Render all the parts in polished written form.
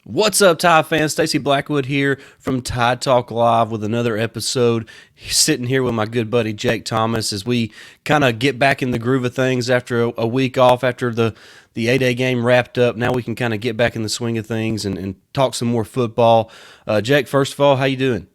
What's up, Tide fans? Stacey Blackwood here from Tide Talk Live with another episode. Sitting here with my good buddy Jake Thomas as we kind of get back in the groove of things after a week off, after the A-Day game wrapped up. Now we can kind of get back in the swing of things and talk some more football. Jake, first of all, how you doing?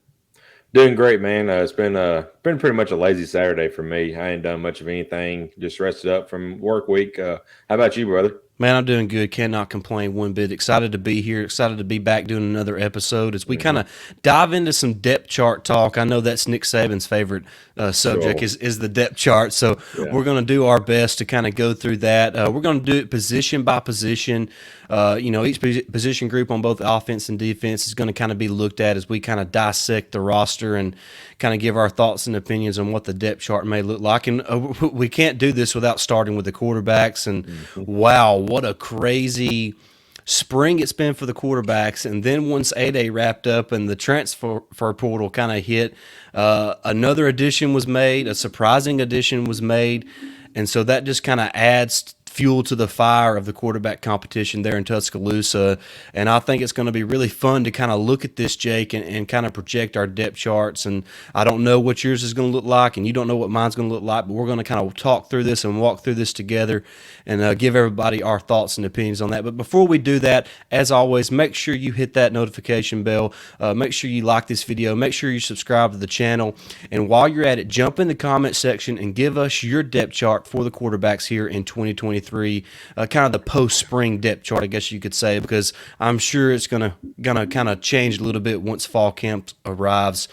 Doing great, man. It's been pretty much a lazy Saturday for me. I ain't done much of anything. Just rested up from work week. How about you, brother? Man, I'm doing good. Cannot complain one bit. Excited to be here. Excited to be back doing another episode as we kind hmm of dive into some depth chart talk. I know that's Nick Saban's favorite subject Sure. is the depth chart. So Yeah. we're going to do our best to kind of go through that. We're going to do it position by position. Each position group on both offense and defense is going to kind of be looked at as we kind of dissect the roster and kind of give our thoughts and opinions on what the depth chart may look like. And we can't do this without starting with the quarterbacks. And hmm wow, what a crazy spring it's been for the quarterbacks. And then once A-Day wrapped up and the transfer portal kind of hit, another addition was made, a surprising addition was made. And so that just kind of adds fuel to the fire of the quarterback competition there in Tuscaloosa. And I think it's going to be really fun to kind of look at this, Jake, and kind of project our depth charts. And I don't know what yours is going to look like, and you don't know what mine's going to look like, but we're going to kind of talk through this and walk through this together and give everybody our thoughts and opinions on that. But before we do that, as always, make sure you hit that notification bell. Make sure you like this video. Make sure you subscribe to the channel. And while you're at it, jump in the comment section and give us your depth chart for the quarterbacks here in 2023. Kind of the post-spring depth chart, I guess you could say, because I'm sure it's gonna kind of change a little bit once fall camp arrives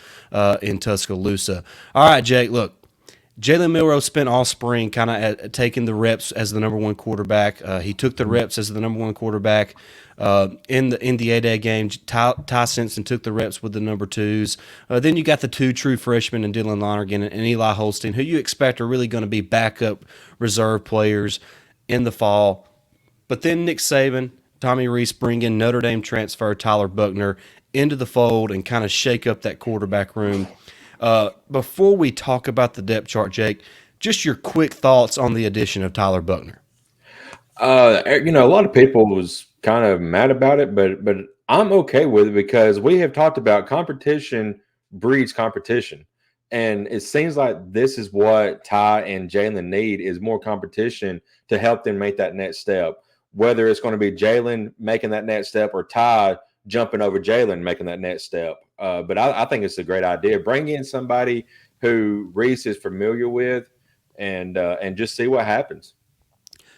in Tuscaloosa. All right, Jake, look. Jalen Milroe spent all spring kind of taking the reps as the number one quarterback. He took the reps as the number one quarterback in the A-Day game. Ty Simpson took the reps with the number twos. Then you got the two true freshmen and Dylan Lonergan and Eli Holstein, who you expect are really going to be backup reserve players in the fall. But then Nick Saban, Tommy Rees bring in Notre Dame transfer Tyler Buchner into the fold and kind of shake up that quarterback room. Before we talk about the depth chart, Jake, just your quick thoughts on the addition of Tyler Buchner. A lot of people was kind of mad about it, but I'm okay with it because we have talked about competition breeds competition. And it seems like this is what Ty and Jalen need is more competition to help them make that next step. Whether it's going to be Jalen making that next step or Ty jumping over Jalen making that next step. But I think it's a great idea. Bring in somebody who Reese is familiar with and just see what happens.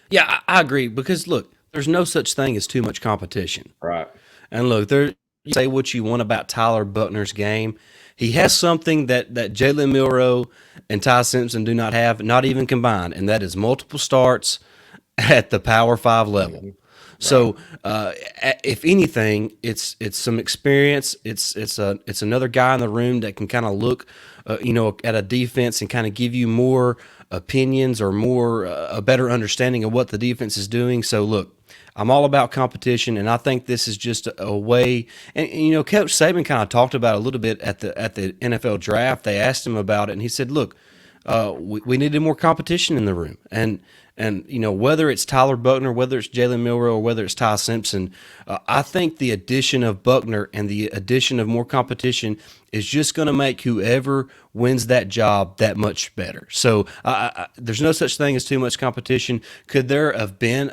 Yeah, I agree because look, there's no such thing as too much competition. Right. And look, you say what you want about Tyler Buckner's game. He has something that Jalen Milroe and Ty Simpson do not have, not even combined, and that is multiple starts at the Power Five level. hmm Right. So, if anything, it's some experience. It's another guy in the room that can kind of look, at a defense and kind of give you more opinions or more a better understanding of what the defense is doing. So, look, I'm all about competition, and I think this is just a way. And Coach Saban kind of talked about it a little bit at the NFL draft. They asked him about it, and he said, "Look, we needed more competition in the room, and whether it's Tyler Buchner, whether it's Jalen Milroe, or whether it's Ty Simpson, I think the addition of Buchner and the addition of more competition is just going to make whoever wins that job that much better. So there's no such thing as too much competition. Could there have been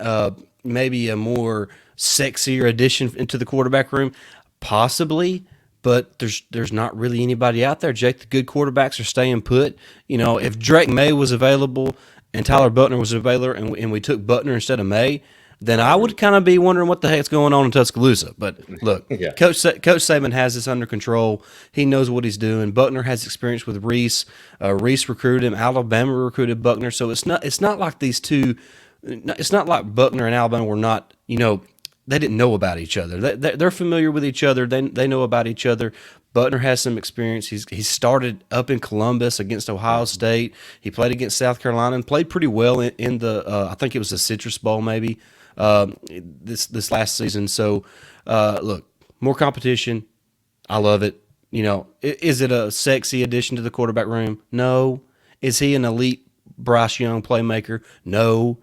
maybe a more sexier addition into the quarterback room? Possibly, but there's not really anybody out there. Jake, the good quarterbacks are staying put. If Drake May was available and Tyler Butner was available, and we took Butner instead of May, then I hmm would kind of be wondering what the heck's going on in Tuscaloosa. But look, Yeah. Coach Saban has this under control. He knows what he's doing. Butner has experience with Rees. Rees recruited him. Alabama recruited Buckner. So it's not like these two. It's not like Buckner and Alabama were not. They didn't know about each other. They're familiar with each other. They know about each other. Butner has some experience. He started up in Columbus against Ohio hmm State. He played against South Carolina and played pretty well in the I think it was the Citrus Bowl maybe this last season. So look, more competition. I love it. Is it a sexy addition to the quarterback room? No. Is he an elite Bryce Young playmaker? No.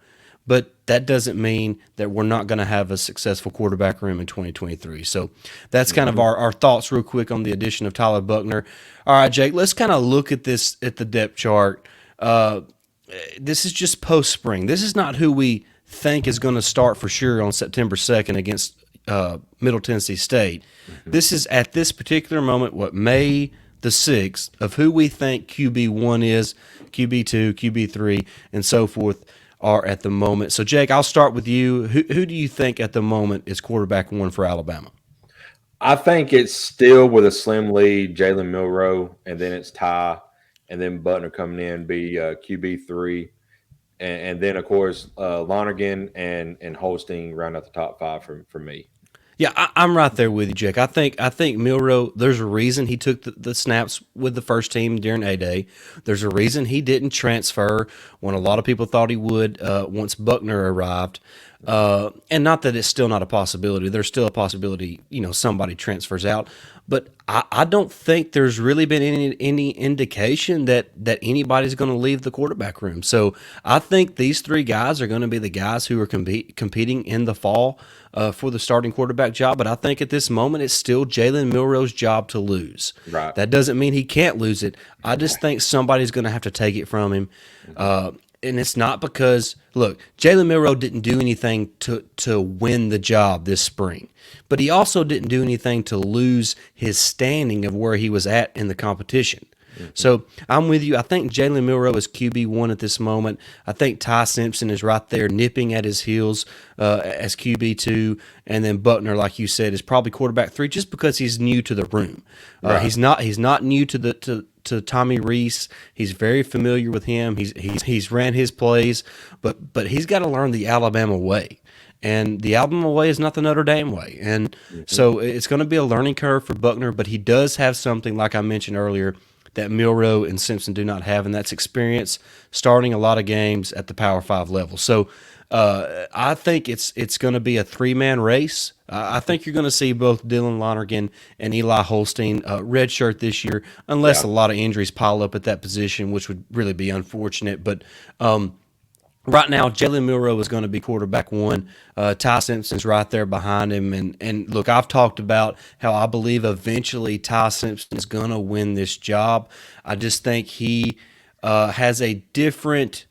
but that doesn't mean that we're not going to have a successful quarterback room in 2023. So that's kind of our thoughts real quick on the addition of Tyler Buchner. All right, Jake, let's kind of look at this at the depth chart. This is just post spring. This is not who we think is going to start for sure on September 2nd against Middle Tennessee State. This is at this particular moment, May the 6th, of who we think QB1 is, QB2, QB3, and so forth are at the moment. So, Jake, I'll start with you. Who do you think at the moment is quarterback one for Alabama? I think it's still with a slim lead, Jalen Milroe, and then it's Ty, and then Butner coming in be QB3. And then, of course, Lonergan and Holstein round out the top five for me. Yeah, I'm right there with you, Jake. I think Milroe, there's a reason he took the snaps with the first team during A-Day. There's a reason he didn't transfer when a lot of people thought he would once Buchner arrived. And not that it's still not a possibility. There's still a possibility, somebody transfers out. But I don't think there's really been any indication that anybody's going to leave the quarterback room. So I think these three guys are going to be the guys who are competing in the fall for the starting quarterback job. But I think at this moment it's still Jalen Milroe's job to lose. Right. That doesn't mean he can't lose it. I just think somebody's going to have to take it from him. And it's not because, look, Jalen Milroe didn't do anything to win the job this spring, but he also didn't do anything to lose his standing of where he was at in the competition. So I'm with you. I think Jalen Milroe is QB1 at this moment. I think Ty Simpson is right there nipping at his heels as QB2. And then Butner, like you said, is probably quarterback 3 just because he's new to the room. Right. He's not new to Tommy Rees. He's very familiar with him. He's ran his plays, but he's got to learn the Alabama way. And the Alabama way is not the Notre Dame way. And so it's going to be a learning curve for Buchner, but he does have something, like I mentioned earlier, that Milroe and Simpson do not have, and that's experience starting a lot of games at the Power 5 level. So I think it's going to be a three-man race. I think you're going to see both Dylan Lonergan and Eli Holstein redshirt this year, unless a lot of injuries pile up at that position, which would really be unfortunate. But right now, Jalen Milroe is going to be quarterback 1. Ty Simpson's right there behind him. And look, I've talked about how I believe eventually Ty Simpson is going to win this job. I just think he has a different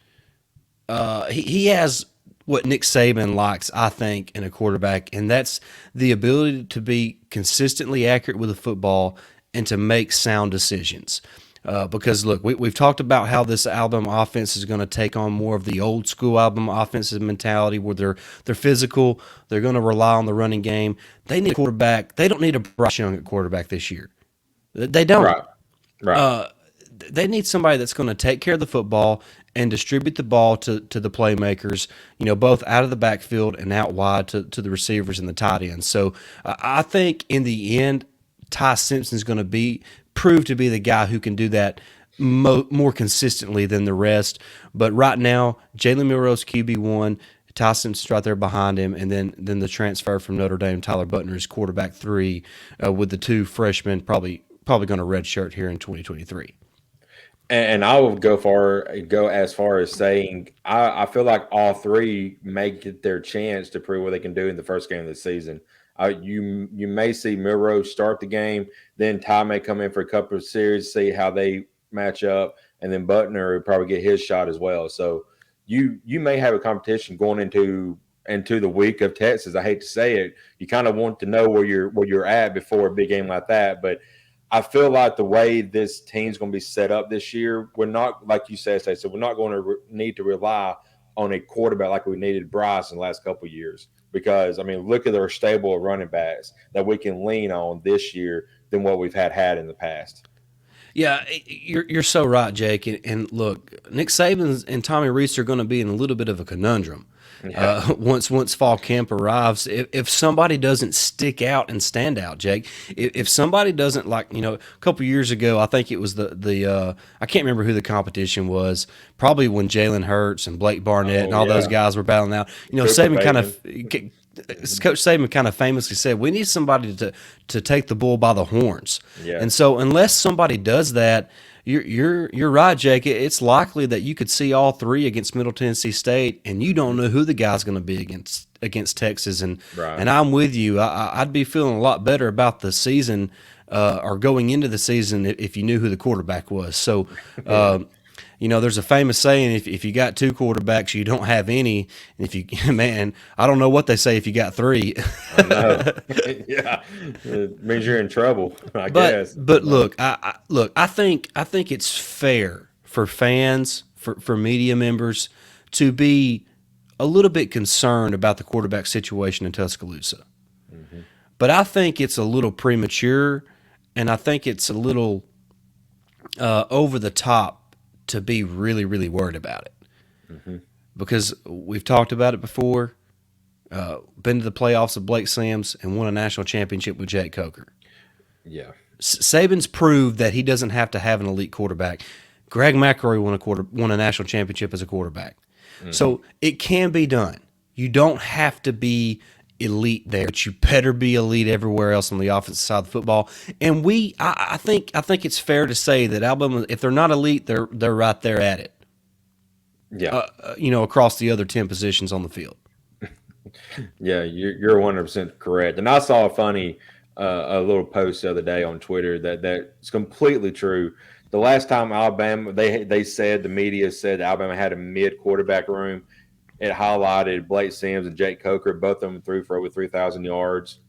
he has what Nick Saban likes, I think, in a quarterback, and that's the ability to be consistently accurate with the football and to make sound decisions. Because, look, we've talked about how this Alabama offense is going to take on more of the old school Alabama offensive mentality where they're physical, they're going to rely on the running game. They need a quarterback. They don't need a Bryce Young at quarterback this year. They don't. Right. They need somebody that's going to take care of the football and distribute the ball to the playmakers, both out of the backfield and out wide to the receivers and the tight ends. So I think in the end, Ty Simpson is going to prove to be the guy who can do that more consistently than the rest. But right now, Jalen Milroe's QB1, Ty Simpson's right there behind him, and then the transfer from Notre Dame, Tyler Butner, is quarterback 3, with the 2 freshmen probably going to redshirt here in 2023. And I will go as far as saying I feel like all 3 may get their chance to prove what they can do in the first game of the season. You may see Milroe start the game, then Ty may come in for a couple of series, see how they match up, and then Butner will probably get his shot as well. So you may have a competition going into the week of Texas. I hate to say it, you kind of want to know where you're at before a big game like that, but I feel like the way this team's going to be set up this year, we're not, like you said, so we're not going to need to rely on a quarterback like we needed Bryce in the last couple of years. Because, look at our stable of running backs that we can lean on this year than what we've had in the past. Yeah, you're so right, Jake. And look, Nick Saban and Tommy Rees are going to be in a little bit of a conundrum. Yeah. Once fall camp arrives, if somebody doesn't stick out and stand out, Jake, if somebody doesn't, like, a couple years ago, I think it was the I can't remember who the competition was, probably when Jalen Hurts and Blake Barnett and all those guys were battling out. Saban Coach Saban kind of famously said, we need somebody to take the bull by the horns. Yeah. And so unless somebody does that, you're right, Jake. It's likely that you could see all three against Middle Tennessee State, and you don't know who the guy's going to be against Texas. And Right. and I'm with you. I'd be feeling a lot better about the season or going into the season if you knew who the quarterback was. So. There's a famous saying: if you got two quarterbacks, you don't have any. And if you, man, I don't know what they say if you got three. I know. Yeah, it means you're in trouble, I guess. But look, I think it's fair for fans, for media members, to be a little bit concerned about the quarterback situation in Tuscaloosa. Mm-hmm. But I think it's a little premature, and I think it's a little over the top to be really, really worried about it. Mm-hmm. Because we've talked about it before, been to the playoffs with Blake Sims and won a national championship with Jake Coker. Yeah. Saban's proved that he doesn't have to have an elite quarterback. Greg McElroy won a national championship as a quarterback. Mm-hmm. So it can be done. You don't have to be elite there, but you better be elite everywhere else on the offensive side of the football. And I think it's fair to say that Alabama, if they're not elite, they're right there at it. Yeah. Across the other 10 positions on the field. Yeah, you're 100% correct. And I saw a little post the other day on Twitter that's completely true. The last time Alabama, they said, the media said Alabama had a mid quarterback room. It highlighted Blake Sims and Jake Coker. Both of them threw for over 3,000 yards.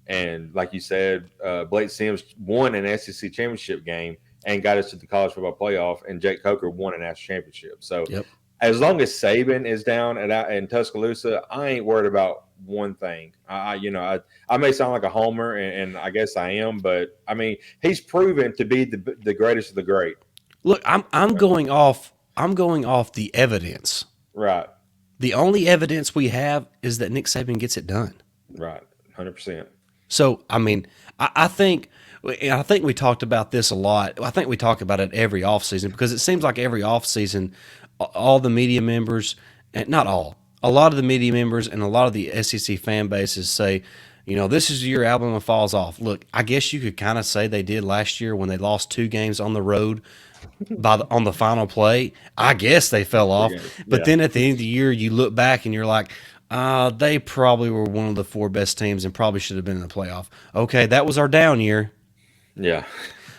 And like you said, Blake Sims won an SEC championship game and got us to the college football playoff, and Jake Coker won a national championship. So as long as Saban is down in Tuscaloosa, I ain't worried about one thing. I may sound like a homer, and I guess I am, but I mean, he's proven to be the greatest of the great. Look, I'm going off the evidence. Right. The only evidence we have is that Nick Saban gets it done. Right. 100%. So, I mean, I think we talked about this a lot. I think we talk about it every offseason because it seems like every offseason, all the media members, and not all, a lot of the media members and a lot of the SEC fan bases say, this is the year Alabama falls off. Look, I guess you could kind of say they did last year when they lost 2 games on the road on the final play. I guess they fell off. But then at the end of the year, you look back and you're like, they probably were one of the 4 best teams and probably should have been in the playoff. Okay, that was our down year. Yeah.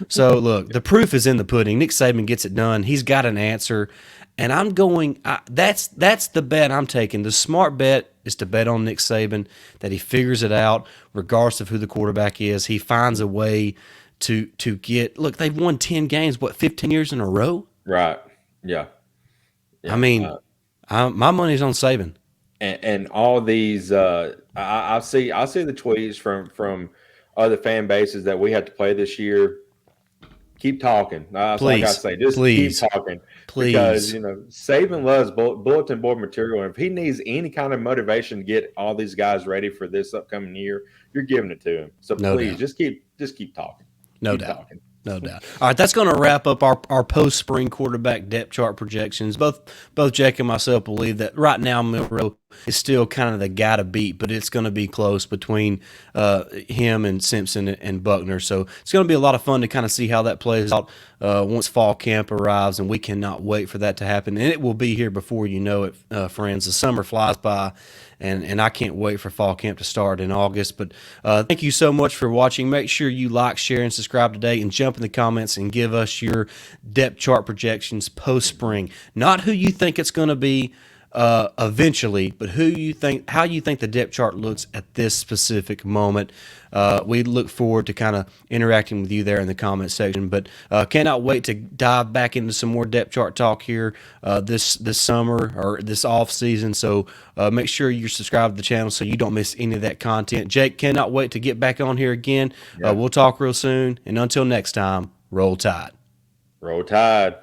So, look, the proof is in the pudding. Nick Saban gets it done. He's got an answer. And I'm going that's the bet I'm taking. The smart bet is to bet on Nick Saban, that he figures it out regardless of who the quarterback is. He finds a way to get – look, they've won 10 games, 15 years in a row? Right. Yeah. I mean, my money's on Saban. And all these I see the tweets from other fan bases that we have to play this year. Keep talking. That's all I got to say. Just keep talking. Please. Because, Saban loves bulletin board material. And if he needs any kind of motivation to get all these guys ready for this upcoming year, you're giving it to him. So please, just keep talking. No doubt. No doubt. All right, that's going to wrap up our post-spring quarterback depth chart projections. Both Jake and myself believe that right now Milroe is still kind of the guy to beat, but it's going to be close between him and Simpson and Buchner. So it's going to be a lot of fun to kind of see how that plays out once fall camp arrives, and we cannot wait for that to happen. And it will be here before you know it, friends. The summer flies by, and I can't wait for fall camp to start in August. But thank you so much for watching. Make sure you like, share, and subscribe today, and jump in the comments and give us your depth chart projections post-spring. Not who you think it's going to be eventually, but how you think the depth chart looks at this specific moment. We look forward to kind of interacting with you there in the comment section, but cannot wait to dive back into some more depth chart talk here this summer or this off season. So make sure you're subscribed to the channel so you don't miss any of that content. Jake, cannot wait to get back on here again. We'll talk real soon, and until next time, roll tide. Roll tide.